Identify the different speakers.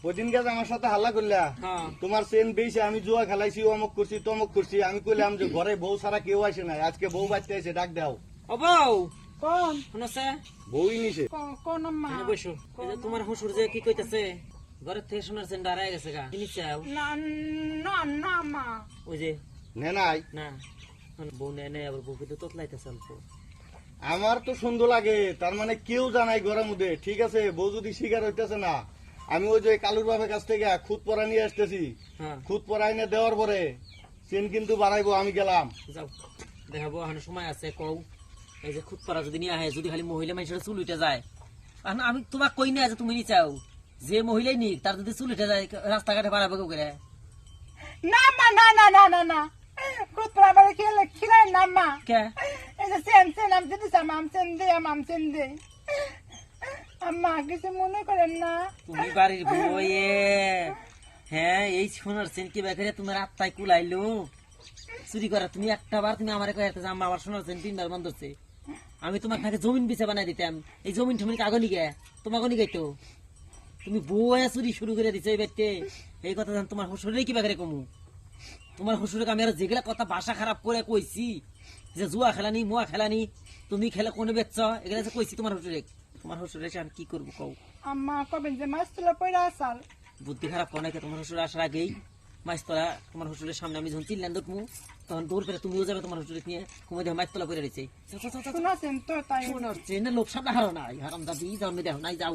Speaker 1: ওদিন গেছে আমার সাথে হাল্লা করলা তোমার চেন বেশি আমি জুয়া খেলাইছি অমুক করছি তমুক করছি আমি কইলাম যে ঘরে বউ ছাড়া কেউ আসে নাই আজকে বউ বাচ্চা এসে ডাক দাও
Speaker 2: ও বউ
Speaker 3: কোন
Speaker 2: শুনছে
Speaker 1: বউই নিছে
Speaker 3: কোন মা
Speaker 2: বসো তোমার শ্বশুর যে কি কইতাছে ঘরের থেকে শোনার চেন দাঁড়ায় গেছে গা কি চাও
Speaker 3: না না না মা
Speaker 2: ওই যে
Speaker 1: নে নাই
Speaker 2: না বউ নেই আবার বউকে তো তোতলাইতেছে অল্প
Speaker 1: আমার তো সুন্দর লাগে তার মানে কেউ জানাই ঘরের মধ্যে ঠিক আছে বউ যদি শিকার হইতেছে না আমি ওই যে কালুর বাপের কাছ থেকে খুদ পরা নিয়ে আসতেছি খুদ পরা এনে দেওয়ার পরে চেন কিন্তু বাড়াইবো আমি গেলাম
Speaker 2: যাও দেখাবো এখন সময় আছে কও এই যে খুদ পরা যদি নিয়ে আহে যদি খালি মহিলা মানুষের চুল উঠে যায় এখন আমি তোমাক কই না যে তুমি নি চাও যে মহিলাই নিক তার যদি চুল উঠে যায় রাস্তাঘাটে বাড়াবো কেউ করে
Speaker 3: না মা না না না না না কুতরা বাড়ি খেলে খিলাই না মা
Speaker 2: কে
Speaker 3: এই যে সেন সেন আমি দিদি সামাম সেন দে আম্মা কিছু মনে করেন না
Speaker 2: তুমি বাড়ির বইয়ে হ্যাঁ এই সোনার চেন কি বেকারে তোমার আত্মায় কুলাইলো চুরি করা তুমি একটা বার তুমি আমার কয়েকটা জামা আমার সোনার চেন 3 বার বন্ধ হচ্ছে আমি তোমার নাকি জমিন বিছে বানাই দিতাম এই জমিন টমিন কাগজ নিগে তোমাকে নিগাইতো তুমি বউয়ে চুরি শুরু করে দিছো এই ব্যক্তি এই কথা জান তোমার শ্বশুরে কি বেকারে কমু তোমার শ্বশুরকে আমি আর যেগুলা কথা ভাষা খারাপ করে কইছি যে জুয়া খেলানি মুয়া খেলানি তুমি খেলে কোনে বেচছ এগুলা যে কইছি তোমার শ্বশুরে আমি কি করবো কও
Speaker 3: আম্মা কবেন যে মাছ তোলা পয়রা আসাল
Speaker 2: বুদ্ধি খারাপ কোনে তোমার শ্বশুর আসার আগেই মাছতলা তোমার শ্বশুরের সামনে আমি যখন চিল্লান দেখমু তখন দৌড় ফেলে তুমিও যাবে তোমার শ্বশুর নিয়ে কুমে দেখো মাছতলা পড়ে রয়েছে
Speaker 3: শুনাছেন তো তাই
Speaker 2: লোক সামনে হারো নাই হারাম দাবি যাও আমি দেখো নাই যাও